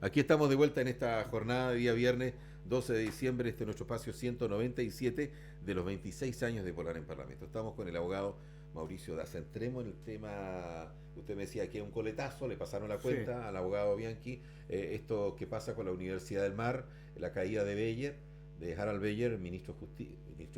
Aquí estamos de vuelta en esta jornada de día viernes 12 de diciembre, este es nuestro espacio 197 de los 26 años de Polar en Parlamento. Estamos con el abogado Mauricio Daza. Entremos en el tema, usted me decía que es un coletazo, le pasaron la Sí, cuenta al abogado Bianchi, esto que pasa con la Universidad del Mar, la caída de Beyer, de Harald Beyer, ministro de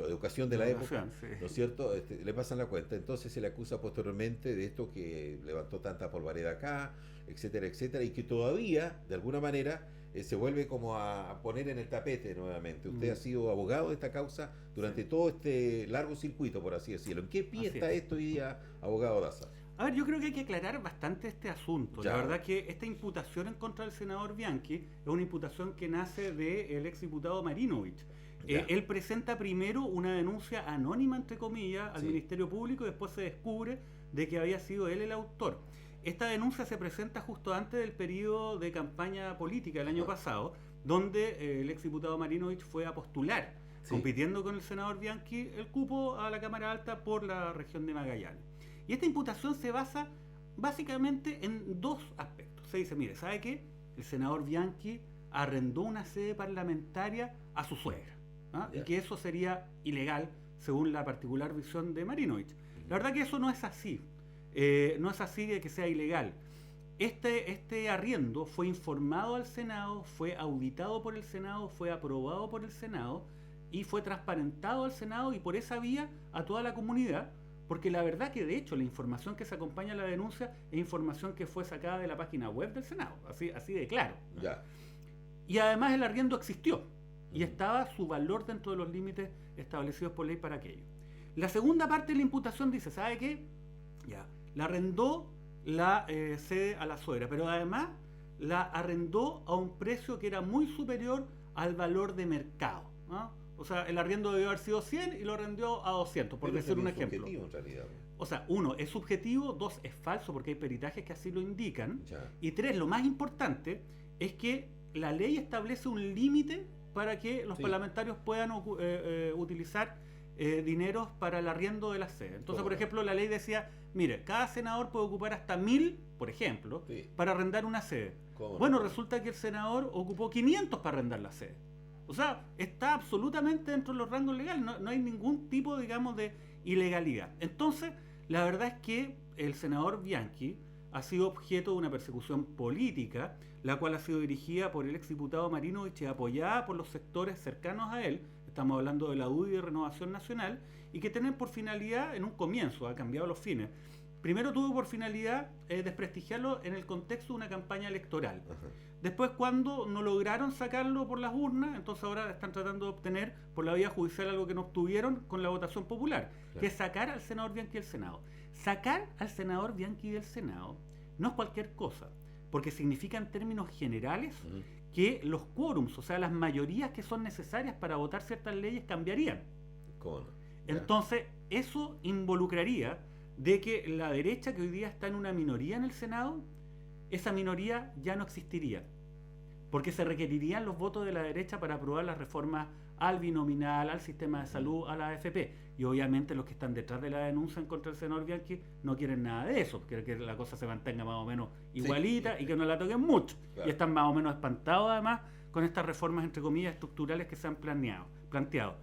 Educación de de la época, educación, sí. ¿no es cierto? Le pasan la cuenta, entonces se le acusa posteriormente de esto que levantó tanta polvareda acá, etcétera, etcétera, y que todavía, de alguna manera, se vuelve como a poner en el tapete nuevamente. Usted Mm, ha sido abogado de esta causa durante sí, todo este largo circuito, por así decirlo. ¿En qué pie así está es. esto hoy día, abogado Daza? A ver, yo creo que hay que aclarar bastante este asunto. La Ya, verdad que esta imputación en contra del senador Bianchi es una imputación que nace del exdiputado Marinovich. ya, Él presenta primero una denuncia anónima, entre comillas, al sí, Ministerio Público y después se descubre de que había sido él el autor. Esta denuncia se presenta justo antes del periodo de campaña política el año ajá, pasado, donde el exdiputado Marinovich fue a postular, sí, compitiendo con el senador Bianchi, el cupo a la Cámara Alta por la región de Magallanes. Y esta imputación se basa básicamente en dos aspectos. Se dice, mire, ¿sabe qué? El senador Bianchi arrendó una sede parlamentaria a su suegra, ¿ah? Y ya, que eso sería ilegal según la particular visión de Marinovich. ujú, La verdad que eso no es así. No es así de que sea ilegal. Este arriendo fue informado al Senado, fue auditado por el Senado, fue aprobado por el Senado y fue transparentado al Senado y por esa vía a toda la comunidad, porque la verdad que de hecho la información que se acompaña a la denuncia es información que fue sacada de la página web del Senado, así de claro, ¿no? ya, Y además el arriendo existió y ujú, estaba su valor dentro de los límites establecidos por ley para aquello. La segunda parte de la imputación dice, ¿sabe qué? Ya, la arrendó la sede a la suegra, pero además la arrendó a un precio que era muy superior al valor de mercado, ¿no? O sea, el arriendo debió haber sido 100 y lo arrendió a 200, por pero es decir un también ejemplo. subjetivo en realidad. O sea, uno, es subjetivo, dos, es falso porque hay peritajes que así lo indican, Ya, y tres, lo más importante es que la ley establece un límite para que los sí, parlamentarios puedan utilizar dineros para el arriendo de la sede. Entonces, cómo por no, ejemplo, la ley decía, mire, cada senador puede ocupar hasta 1000, por ejemplo, sí, para arrendar una sede. cómo no, Bueno, cómo no. resulta que el senador ocupó 500 para arrendar la sede. O sea, está absolutamente dentro de los rangos legales, no hay ningún tipo, digamos, de ilegalidad. Entonces, la verdad es que el senador Bianchi ha sido objeto de una persecución política, la cual ha sido dirigida por el exdiputado Marinovich y apoyada por los sectores cercanos a él. Estamos hablando de la UDI de Renovación Nacional, y que tienen por finalidad, en un comienzo, ha cambiado los fines. Primero tuvo por finalidad desprestigiarlo en el contexto de una campaña electoral. Ajá, Después, cuando no lograron sacarlo por las urnas, entonces ahora están tratando de obtener por la vía judicial algo que no obtuvieron con la votación popular, que claro, es sacar al senador Bianchi del Senado. Sacar al senador Bianchi del Senado no es cualquier cosa, porque significa en términos generales ujú, que los quórums, o sea, las mayorías que son necesarias para votar ciertas leyes cambiarían. cómo no, ya, Entonces, eso involucraría de que la derecha, que hoy día está en una minoría en el Senado, esa minoría ya no existiría, porque se requerirían los votos de la derecha para aprobar las reformas al binominal, al sistema de ujú, salud, a la AFP. Y obviamente los que están detrás de la denuncia en contra del senador Bianchi no quieren nada de eso, quieren que la cosa se mantenga más o menos sí, igualita y que no la toquen mucho. Y claro, están más o menos espantados además con estas reformas, entre comillas, estructurales que se han planteado.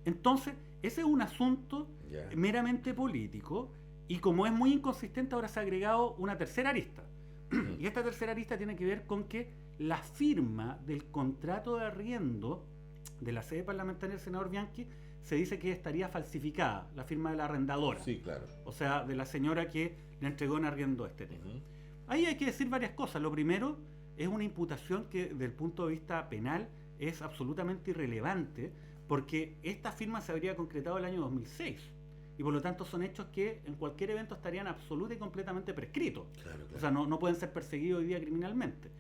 Entonces, ese es un asunto ya, meramente político, y como es muy inconsistente, ahora se ha agregado una tercera arista. ujú, Y esta tercera arista tiene que ver con que la firma del contrato de arriendo de la sede parlamentaria del senador Bianchi se dice que estaría falsificada, la firma de la arrendadora, sí, claro, o sea, de la señora que le entregó en arriendo este tema. ujú, Ahí hay que decir varias cosas. Lo primero es una imputación que, desde el punto de vista penal, es absolutamente irrelevante, porque esta firma se habría concretado el año 2006 y por lo tanto son hechos que en cualquier evento estarían absoluta y completamente prescritos. claro, O sea, claro, no pueden ser perseguidos hoy día criminalmente.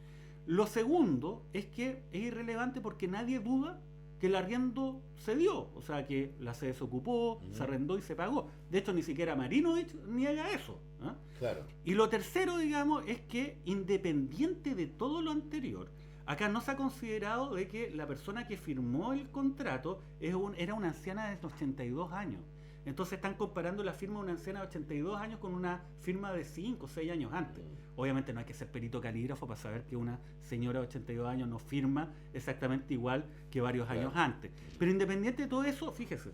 Lo segundo es que es irrelevante porque nadie duda que el arriendo se dio, o sea, que la sede se ocupó, se ujú, arrendó y se pagó. De hecho, ni siquiera Marinovich niega eso, ¿ah? claro, Y lo tercero, digamos, es que independiente de todo lo anterior, acá no se ha considerado de que la persona que firmó el contrato era una anciana de 82 años. Entonces están comparando la firma de una anciana de 82 años con una firma de 5 o 6 años antes. Obviamente no hay que ser perito calígrafo para saber que una señora de 82 años no firma exactamente igual que varios años antes. Pero independiente de todo eso, fíjese,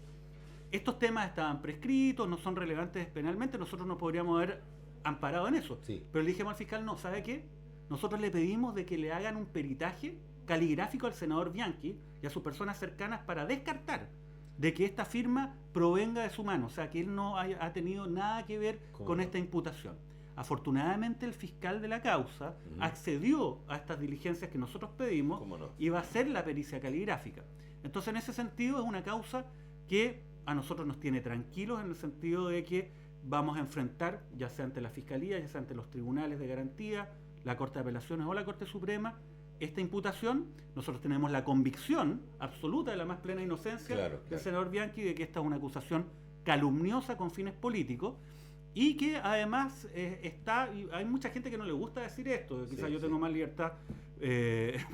estos temas estaban prescritos, no son relevantes penalmente, nosotros no podríamos haber amparado en eso. Sí. Pero le dijimos al fiscal, no, ¿sabe qué? Nosotros le pedimos de que le hagan un peritaje caligráfico al senador Bianchi y a sus personas cercanas para descartar de que esta firma provenga de su mano, o sea, que él no ha tenido nada que ver con esta imputación. Afortunadamente el fiscal de la causa accedió a estas diligencias que nosotros pedimos y va a hacer la pericia caligráfica. Entonces, en ese sentido, es una causa que a nosotros nos tiene tranquilos en el sentido de que vamos a enfrentar, ya sea ante la Fiscalía, ya sea ante los tribunales de garantía, la Corte de Apelaciones o la Corte Suprema, esta imputación. Nosotros tenemos la convicción absoluta de la más plena inocencia del senador Bianchi de que esta es una acusación calumniosa con fines políticos y que además hay mucha gente que no le gusta decir esto, quizás yo tengo más libertad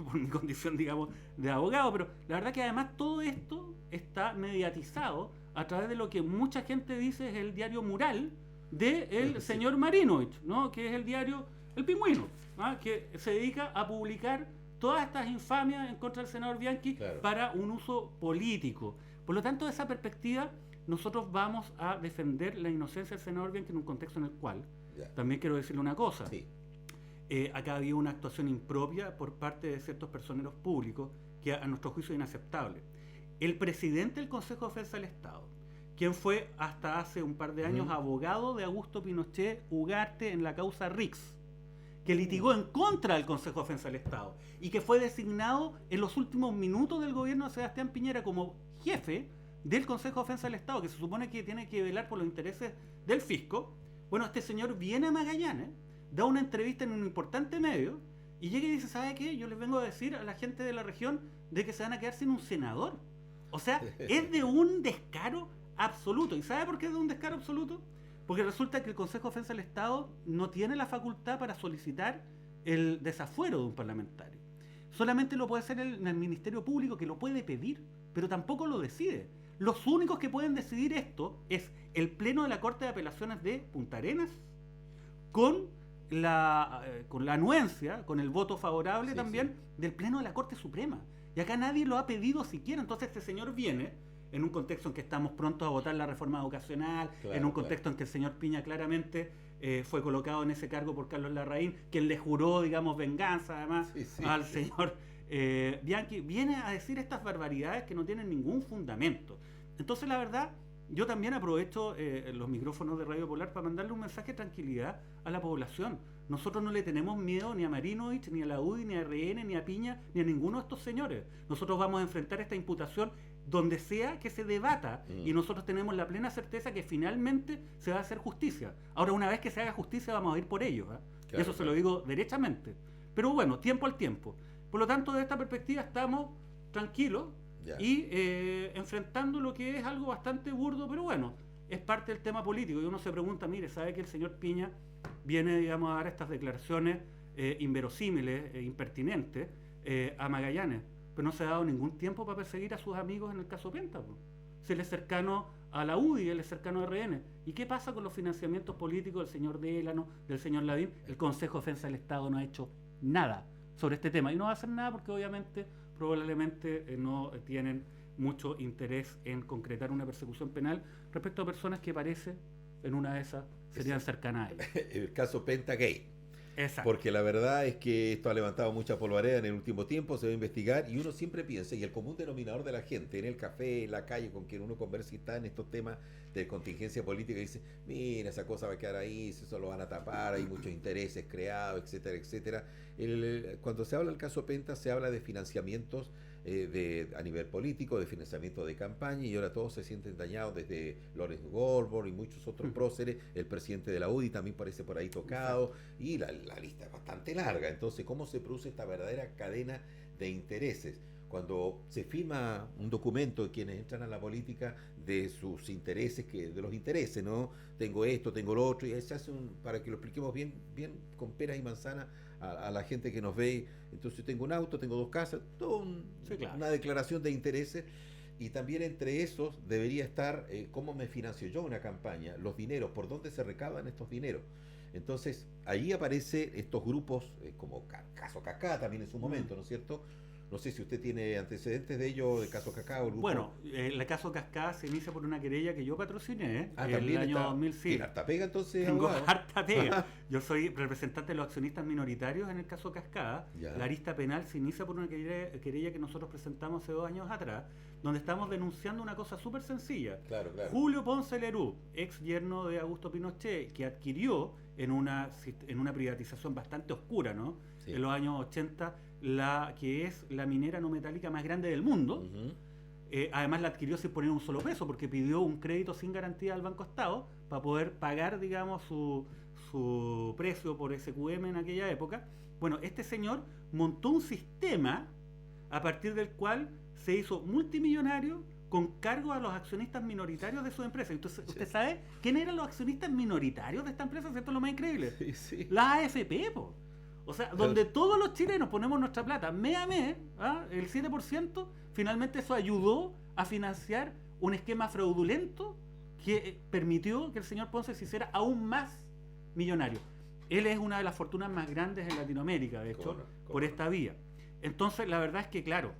por mi condición, digamos, de abogado, pero la verdad que además todo esto está mediatizado a través de lo que mucha gente dice es el diario mural del señor Marinovich, ¿no? Que es el diario El Pingüino, ¿no? Que se dedica a publicar todas estas infamias en contra del senador Bianchi para un uso político. Por lo tanto, de esa perspectiva, nosotros vamos a defender la inocencia del senador Bianchi en un contexto en el cual, también quiero decirle una cosa, acá había una actuación impropia por parte de ciertos personeros públicos que a nuestro juicio es inaceptable. El presidente del Consejo de Defensa del Estado, quien fue hasta hace un par de años abogado de Augusto Pinochet Ugarte en la causa Rix, que litigó en contra del Consejo de Defensa del Estado y que fue designado en los últimos minutos del gobierno de Sebastián Piñera como jefe del Consejo de Defensa del Estado, que se supone que tiene que velar por los intereses del fisco. Bueno, este señor viene a Magallanes, da una entrevista en un importante medio y llega y dice, ¿sabe qué? Yo les vengo a decir a la gente de la región de que se van a quedar sin un senador. O sea, es de un descaro absoluto. ¿Y sabe por qué es de un descaro absoluto? Porque resulta que el Consejo de Defensa del Estado no tiene la facultad para solicitar el desafuero de un parlamentario. Solamente lo puede hacer el Ministerio Público, que lo puede pedir, pero tampoco lo decide. Los únicos que pueden decidir esto es el Pleno de la Corte de Apelaciones de Punta Arenas, con la anuencia, con el voto favorable del Pleno de la Corte Suprema. Y acá nadie lo ha pedido siquiera. Entonces este señor viene en un contexto en que estamos prontos a votar la reforma educacional, en un contexto en que el señor Piña claramente fue colocado en ese cargo por Carlos Larraín, quien le juró, digamos, venganza además al señor Bianchi, viene a decir estas barbaridades que no tienen ningún fundamento. Entonces, la verdad, yo también aprovecho los micrófonos de Radio Polar para mandarle un mensaje de tranquilidad a la población. Nosotros no le tenemos miedo ni a Marinovich, ni a la UDI, ni a RN, ni a Piña, ni a ninguno de estos señores. Nosotros vamos a enfrentar esta imputación donde sea que se debata y nosotros tenemos la plena certeza que finalmente se va a hacer justicia. Ahora, una vez que se haga justicia, vamos a ir por ello, y eso se lo digo derechamente. Pero bueno, tiempo al tiempo. Por lo tanto, de esta perspectiva estamos tranquilos y enfrentando lo que es algo bastante burdo, pero bueno, es parte del tema político. Y uno se pregunta, mire, ¿sabe que el señor Piña viene, digamos, a dar estas declaraciones inverosímiles, impertinentes, a Magallanes? Pero no se ha dado ningún tiempo para perseguir a sus amigos en el caso Penta. Si él es cercano a la UDI, él es cercano a RN. ¿Y qué pasa con los financiamientos políticos del señor Delano, del señor Lavín? El Consejo de Defensa del Estado no ha hecho nada sobre este tema. Y no va a hacer nada porque obviamente, probablemente no tienen mucho interés en concretar una persecución penal respecto a personas que parece, en una de esas, serían cercanas a él. El caso Penta Gay. Exacto. Porque la verdad es que esto ha levantado mucha polvareda en el último tiempo, se va a investigar y uno siempre piensa, y el común denominador de la gente, en el café, en la calle, con quien uno conversa y está en estos temas de contingencia política, dice, mira, esa cosa va a quedar ahí, eso lo van a tapar, hay muchos intereses creados, etcétera, etcétera. Cuando se habla del caso Penta, se habla de financiamientos a nivel político, de financiamiento de campaña, y ahora todos se sienten dañados, desde Lawrence Goldberg y muchos otros próceres, el presidente de la UDI también parece por ahí tocado, y la lista es bastante larga. Entonces, ¿cómo se produce esta verdadera cadena de intereses? Cuando se firma un documento de quienes entran a la política de sus intereses, de los intereses, ¿no? Tengo esto, tengo lo otro, y se hace para que lo expliquemos bien con peras y manzanas a la gente que nos ve. Entonces tengo un auto, tengo 2 casas, una declaración de intereses, Y también entre esos debería estar cómo me financio yo una campaña, los dineros, por dónde se recaban estos dineros. Entonces, ahí aparecen estos grupos, como Caso Cacá también en su momento, ¿no es cierto? No sé si usted tiene antecedentes de ello, de Caso Cacá o el grupo. Bueno, el caso Cascada se inicia por una querella que yo patrociné en el también año está, 2005. ¿tiene harta pega entonces, Tengo abogado? harta pega. Yo soy representante de los accionistas minoritarios en el caso Cascada. Ya. La arista penal se inicia por una querella que nosotros presentamos hace 2 años atrás, donde estamos denunciando una cosa súper sencilla. Claro, claro. Julio Ponce Lerú, ex yerno de Augusto Pinochet, que adquirió en una privatización bastante oscura, ¿no? Sí. En los años 80, la que es la minera no metálica más grande del mundo. Ujú. Además la adquirió sin poner un solo peso, porque pidió un crédito sin garantía al Banco Estado para poder pagar, digamos, su precio por SQM en aquella época. Bueno, este señor montó un sistema a partir del cual se hizo multimillonario con cargo a los accionistas minoritarios de su empresa. Entonces, ¿usted sabe quiénes eran los accionistas minoritarios de esta empresa? Esto es lo más increíble. Sí, sí. La AFP, po. O sea, donde todos los chilenos ponemos nuestra plata mes a mes, el 7%, finalmente eso ayudó a financiar un esquema fraudulento que permitió que el señor Ponce se hiciera aún más millonario. Él es una de las fortunas más grandes en Latinoamérica, de hecho, por esta vía. Entonces, la verdad es que, claro,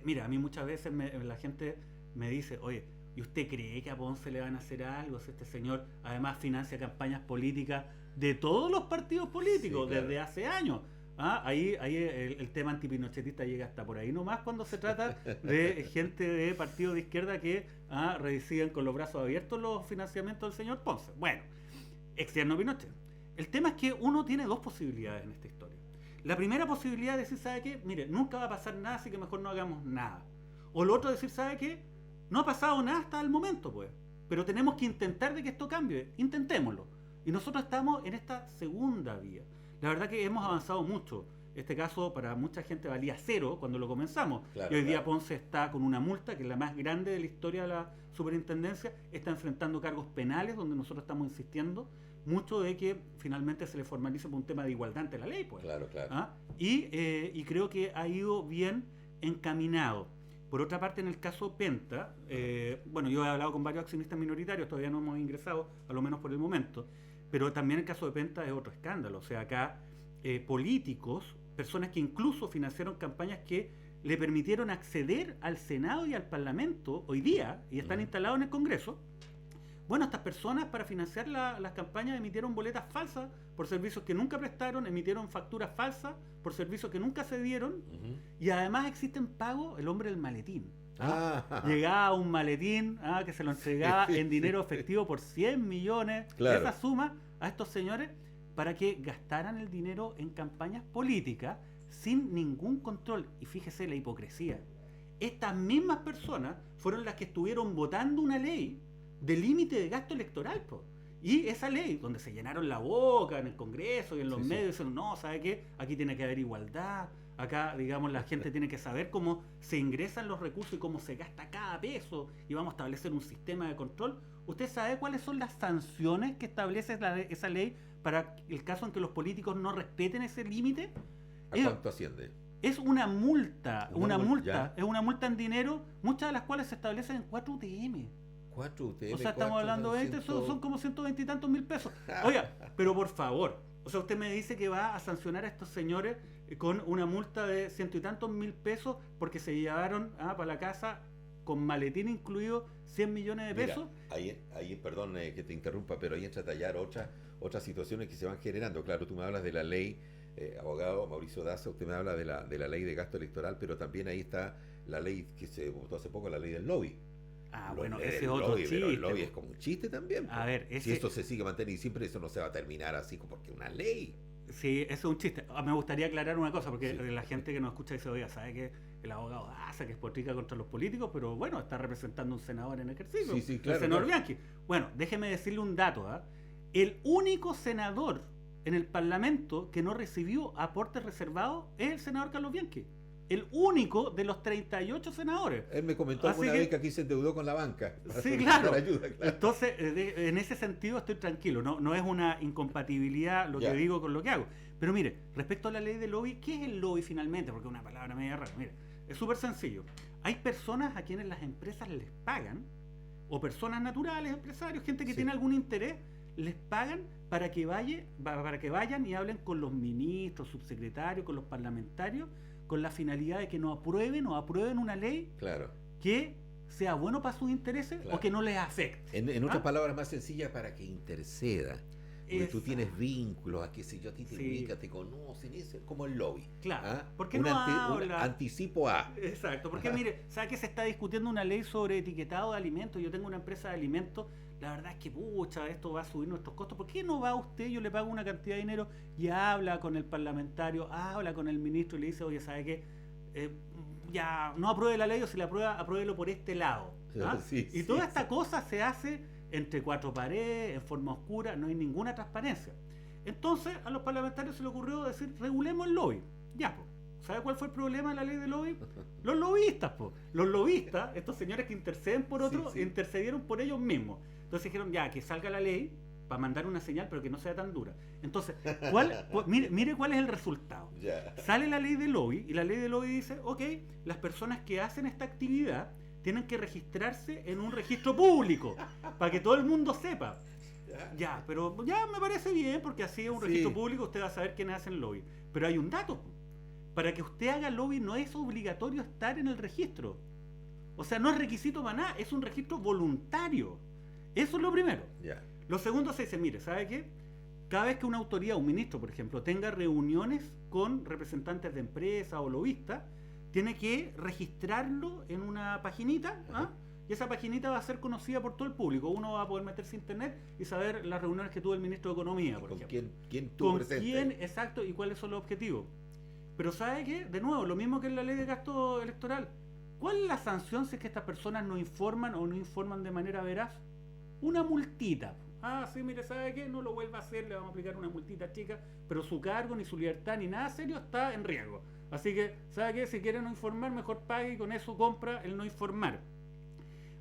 mira, a mí muchas veces la gente me dice, oye, ¿y usted cree que a Ponce le van a hacer algo si este señor además financia campañas políticas de todos los partidos políticos, sí, claro, desde hace años? Ahí el tema antipinochetista llega hasta por ahí nomás cuando se trata de gente de partidos de izquierda que reciben con los brazos abiertos los financiamientos del señor Ponce. Bueno, externo Pinochet. El tema es que uno tiene 2 posibilidades en esta historia. La primera posibilidad es decir, ¿sabe qué? Mire, nunca va a pasar nada, así que mejor no hagamos nada. O lo otro es decir, ¿sabe qué? No ha pasado nada hasta el momento, pues. Pero tenemos que intentar de que esto cambie. Intentémoslo. Y nosotros estamos en esta segunda vía. La verdad que hemos avanzado mucho. Este caso para mucha gente valía 0 cuando lo comenzamos. Claro, y hoy día Ponce está con una multa, que es la más grande de la historia de la superintendencia. Está enfrentando cargos penales, donde nosotros estamos insistiendo mucho de que finalmente se le formalice por un tema de igualdad ante la ley, pues. Claro, claro. Y creo que ha ido bien encaminado. Por otra parte, en el caso Penta, bueno, yo he hablado con varios accionistas minoritarios, todavía no hemos ingresado, a lo menos por el momento, pero también el caso de Penta es otro escándalo. O sea, acá políticos, personas que incluso financiaron campañas que le permitieron acceder al Senado y al Parlamento hoy día, y están instalados en el Congreso. Bueno, estas personas para financiar las campañas emitieron boletas falsas por servicios que nunca prestaron, emitieron facturas falsas por servicios que nunca se dieron, y además existen pagos, el hombre del maletín. Llegaba un maletín que se lo entregaba en dinero efectivo por 100 millones, claro, esa suma a estos señores para que gastaran el dinero en campañas políticas sin ningún control. Y fíjese la hipocresía. Estas mismas personas fueron las que estuvieron votando una ley de límite de gasto electoral, po. Y esa ley, donde se llenaron la boca en el Congreso y en los medios, dicen, no, ¿sabe qué? Aquí tiene que haber igualdad, acá, digamos, la gente tiene que saber cómo se ingresan los recursos y cómo se gasta cada peso, y vamos a establecer un sistema de control. ¿Usted sabe cuáles son las sanciones que establece esa ley para el caso en que los políticos no respeten ese límite? ¿A cuánto asciende? Es una multa, es una multa en dinero, muchas de las cuales se establecen en 4 UTM. 4 UTM, o sea, estamos hablando de son como 120 y tantos mil pesos. Oiga, pero por favor, o sea, usted me dice que va a sancionar a estos señores con una multa de 100 y tantos mil pesos porque se llevaron para la casa con maletín incluido 100 millones de pesos. Mira, ahí perdón que te interrumpa, pero ahí entra a tallar otras situaciones que se van generando. Claro, tú me hablas de la ley, abogado Mauricio Daza, usted me habla de la ley de gasto electoral, pero también ahí está la ley que se votó hace poco, la ley del lobby. Bueno, ese es otro chiste. Pero el lobby es como un chiste también. A ver, si esto se sigue manteniendo y siempre eso no se va a terminar así porque una ley. Sí, eso es un chiste. Me gustaría aclarar una cosa, porque la gente que nos escucha dice, oiga, sabe que el abogado Daza, que es potrica contra los políticos, pero bueno, está representando a un senador en ejercicio, claro, el senador Bianchi. Bueno, déjeme decirle un dato. El único senador en el Parlamento que no recibió aportes reservados es el senador Carlos Bianchi. El único de los 38 senadores. Él me comentó alguna vez que aquí se endeudó con la banca. Sí, claro. Ayuda, claro. Entonces, en ese sentido estoy tranquilo. No es una incompatibilidad lo que digo con lo que hago. Pero mire, respecto a la ley del lobby, ¿qué es el lobby finalmente? Porque es una palabra media rara. Mire, es súper sencillo. hay personas a quienes las empresas les pagan, o personas naturales, empresarios, gente que Sí. tiene algún interés, les pagan para que vayan y hablen con los ministros, subsecretarios, con los parlamentarios, con la finalidad de que no aprueben una ley Claro. que sea bueno para sus intereses Claro. o que no les afecte. En otras ¿Ah? palabras más sencillas, para que interceda. Porque tú Exacto. tienes vínculos, a qué sé yo, a ti te Sí. ubica, te conocen, es como el lobby. Claro. ¿Ah? ¿Por qué Un no un habla? anticipo a. Exacto, porque Ajá. mire, ¿sabe que se está discutiendo una ley sobre etiquetado de alimentos? Yo tengo una empresa de alimentos, la verdad es que pucha, esto va a subir nuestros costos. ¿Por qué no va usted? Yo le pago una cantidad de dinero y habla con el parlamentario, habla con el ministro y le dice, oye, ¿sabe qué? Ya no apruebe la ley, o si la aprueba, apruébelo por este lado. ¿Ah? Sí, Y sí, toda sí. esta cosa se hace entre cuatro paredes, en forma oscura, no hay ninguna transparencia. Entonces a los parlamentarios se les ocurrió decir, regulemos el lobby. Ya, pues. ¿Sabe cuál fue el problema de la ley de lobby? Los lobistas, pues. Los lobistas, estos señores que interceden por otros, Sí, sí. intercedieron por ellos mismos. Entonces dijeron, ya, que salga la ley para mandar una señal, pero que no sea tan dura. Entonces, mire cuál es el resultado. Ya. Sale la ley de lobby y la ley de lobby dice, ok, las personas que hacen esta actividad tienen que registrarse en un registro público para que todo el mundo sepa. Ya, pero ya me parece bien porque así es un Sí. registro público, usted va a saber quiénes hacen lobby. Pero hay un dato. Para que usted haga lobby no es obligatorio estar en el registro. O sea, no es requisito para nada, es un registro voluntario. Eso es lo primero. Ya. Lo segundo se dice, mire, ¿sabe qué? Cada vez que una autoridad, un ministro, por ejemplo, tenga reuniones con representantes de empresas o lobistas, tiene que registrarlo en una paginita, ¿ah? Y esa paginita va a ser conocida por todo el público. Uno va a poder meterse a internet y saber las reuniones que tuvo el ministro de Economía, por ¿Con ejemplo. quién tuvo Con presente? quién, exacto, y cuáles son los objetivos. Pero ¿sabe qué? De nuevo, lo mismo que en la ley de gasto electoral. ¿Cuál es la sanción si es que estas personas no informan o no informan de manera veraz? Una multita. Ah, sí, mire, ¿sabe qué? No lo vuelva a hacer, le vamos a aplicar una multita chica, pero su cargo, ni su libertad, ni nada serio está en riesgo. Así que, ¿sabe qué? Si quiere no informar, mejor pague y con eso compra el no informar.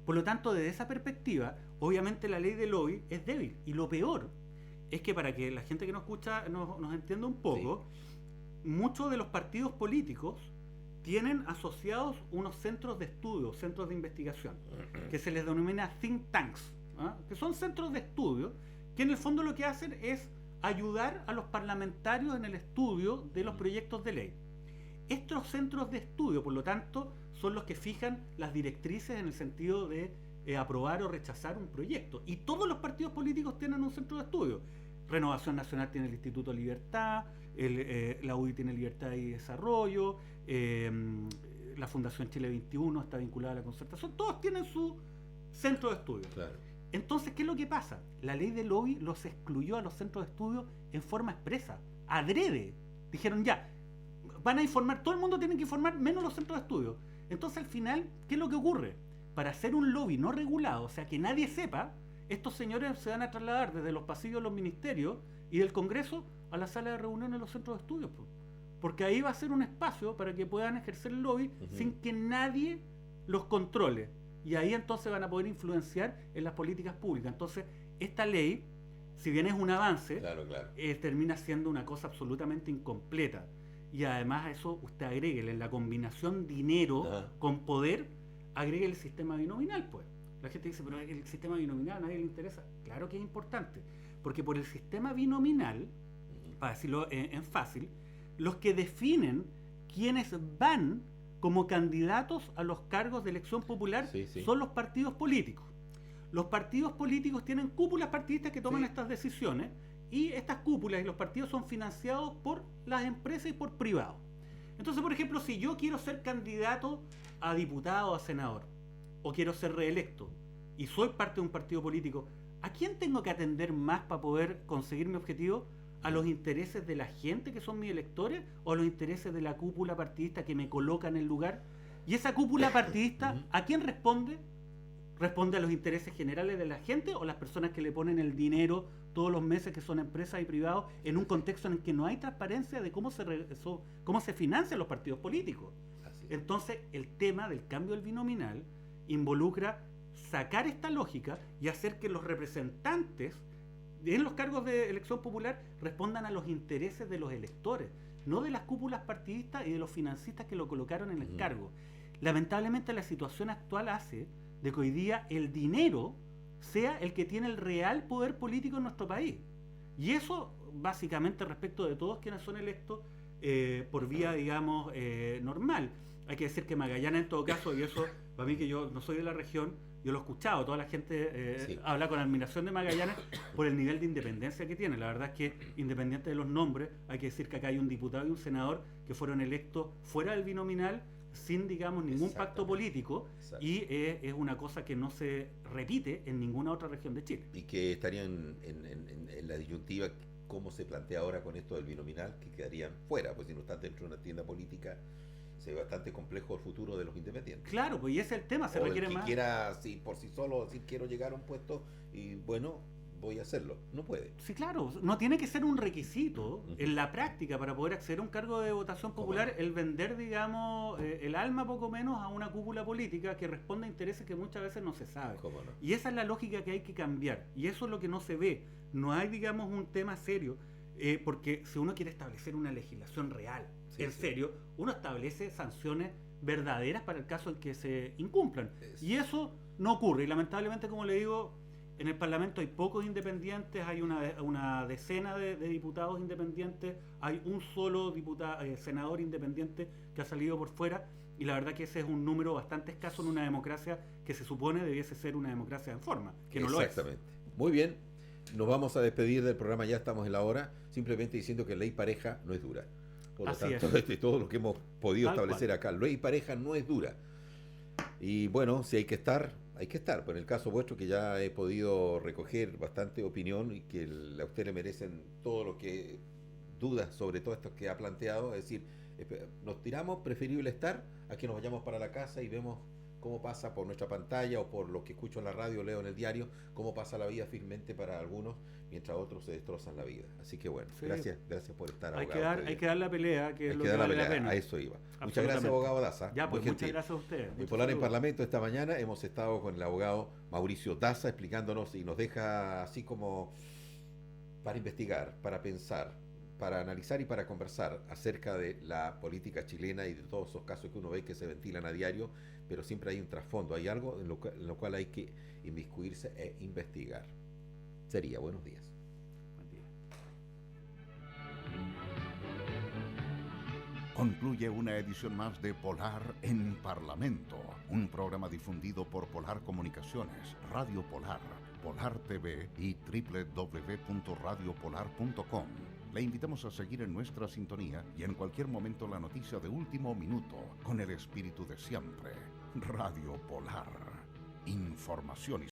Por lo tanto, desde esa perspectiva, obviamente la ley de lobby es débil. Y lo peor es que para que la gente que nos escucha nos entienda un poco, muchos de los partidos políticos tienen asociados unos centros de estudio, centros de investigación, que se les denomina think tanks, ¿ah? Que son centros de estudio que en el fondo lo que hacen es ayudar a los parlamentarios en el estudio de los proyectos de ley. Estos centros de estudio, por lo tanto, son los que fijan las directrices en el sentido de aprobar o rechazar un proyecto. Y todos los partidos políticos tienen un centro de estudio. Renovación Nacional tiene el Instituto Libertad, la UDI tiene Libertad y Desarrollo, la Fundación Chile 21 está vinculada a la concertación, todos tienen su centro de estudio. Claro. Entonces, ¿qué es lo que pasa? La ley de lobby los excluyó a los centros de estudio en forma expresa, adrede. Dijeron ya, van a informar, todo el mundo tiene que informar, menos los centros de estudio. Entonces, al final, ¿qué es lo que ocurre? Para hacer un lobby no regulado, o sea, que nadie sepa, estos señores se van a trasladar desde los pasillos de los ministerios y del Congreso a la sala de reuniones de los centros de estudios. Porque ahí va a ser un espacio para que puedan ejercer el lobby sin que nadie los controle. Y ahí entonces van a poder influenciar en las políticas públicas. Entonces, esta ley, si bien es un avance, Claro. termina siendo una cosa absolutamente incompleta. Y además a eso usted agréguele en la combinación dinero con poder, agregue el sistema binominal, pues. La gente dice, pero el sistema binominal a nadie le interesa. Claro que es importante, porque por el sistema binominal, para decirlo en fácil, los que definen quiénes van como candidatos a los cargos de elección popular son los partidos políticos. Los partidos políticos tienen cúpulas partidistas que toman estas decisiones, y estas cúpulas y los partidos son financiados por las empresas y por privados. Entonces, por ejemplo, si yo quiero ser candidato a diputado o a senador, o quiero ser reelecto, y soy parte de un partido político, ¿a quién tengo que atender más para poder conseguir mi objetivo? ¿A los intereses de la gente que son mis electores o a los intereses de la cúpula partidista que me coloca en el lugar? Y esa cúpula partidista, ¿a quién responde? ¿Responde a los intereses generales de la gente o las personas que le ponen el dinero todos los meses, que son empresas y privados, en un contexto en el que no hay transparencia de cómo se financian los partidos políticos? Entonces, el tema del cambio del binominal involucra sacar esta lógica y hacer que los representantes en los cargos de elección popular respondan a los intereses de los electores, no de las cúpulas partidistas y de los financistas que lo colocaron en el cargo. lamentablemente la situación actual hace de que hoy día el dinero sea el que tiene el real poder político en nuestro país. Y eso básicamente respecto de todos quienes son electos por vía, digamos, normal. Hay que decir que Magallanes en todo caso, y eso para mí que yo no soy de la región, yo lo he escuchado, toda la gente Sí. habla con admiración de Magallanes por el nivel de independencia que tiene. La verdad es que, independiente de los nombres, hay que decir que acá hay un diputado y un senador que fueron electos fuera del binominal, sin, digamos, ningún pacto político, y es una cosa que no se repite en ninguna otra región de Chile. Y que estarían en la disyuntiva, cómo se plantea ahora con esto del binominal, que quedarían fuera, pues si no están dentro de una tienda política, se ve bastante complejo el futuro de los independientes. Claro, pues y ese es el tema, se O requiere el que más. quiera, sí, por sí solo decir quiero llegar a un puesto y bueno, voy a hacerlo. No puede. Sí, claro, no tiene que ser un requisito Ujú. en la práctica para poder acceder a un cargo de votación popular ¿Cómo no? el vender, digamos, el alma poco menos a una cúpula política que responde a intereses que muchas veces no se sabe. ¿Cómo no? Y esa es la lógica que hay que cambiar. Y eso es lo que no se ve. No hay, digamos, un tema serio. Porque si uno quiere establecer una legislación real, Sí, en sí. serio, uno establece sanciones verdaderas para el caso en que se incumplan. Eso. Y eso no ocurre. Y lamentablemente, como le digo, en el Parlamento hay pocos independientes, hay una decena de diputados independientes, hay un solo senador independiente que ha salido por fuera, y la verdad que ese es un número bastante escaso en una democracia que se supone debiese ser una democracia en forma, que no lo es. Exactamente. Muy bien. Nos vamos a despedir del programa, ya estamos en la hora, simplemente diciendo que ley pareja no es dura. Por lo Así tanto, es. todo lo que hemos podido Tal establecer cual. acá, ley pareja no es dura. Y bueno, si hay que estar, hay que estar. Pero en el caso vuestro, que ya he podido recoger bastante opinión y que a usted le merecen todo lo que dudas sobre todo esto que ha planteado, es decir, nos tiramos, preferible estar a que nos vayamos para la casa y vemos cómo pasa por nuestra pantalla o por lo que escucho en la radio, leo en el diario, cómo pasa la vida firmemente para algunos, mientras otros se destrozan la vida. Así que bueno, Sí. gracias por estar, Hay abogado. que dar la pelea, que es Hay lo que que dar la vale la pelea, pena. a eso iba. Muchas gracias, Absolutamente. abogado Daza. Ya, pues muy muchas gentil. gracias a ustedes. En Muchos Polar en saludos. Parlamento esta mañana hemos estado con el abogado Mauricio Daza explicándonos y nos deja así como para investigar, para pensar, para analizar y para conversar acerca de la política chilena y de todos esos casos que uno ve que se ventilan a diario, pero siempre hay un trasfondo, hay algo en lo cual hay que inmiscuirse e investigar. Sería, buenos días. Buen día. Concluye una edición más de Polar en Parlamento, un programa difundido por Polar Comunicaciones, Radio Polar, Polar TV y www.radiopolar.com. Le invitamos a seguir en nuestra sintonía y en cualquier momento la noticia de último minuto con el espíritu de siempre. Radio Polar. Información y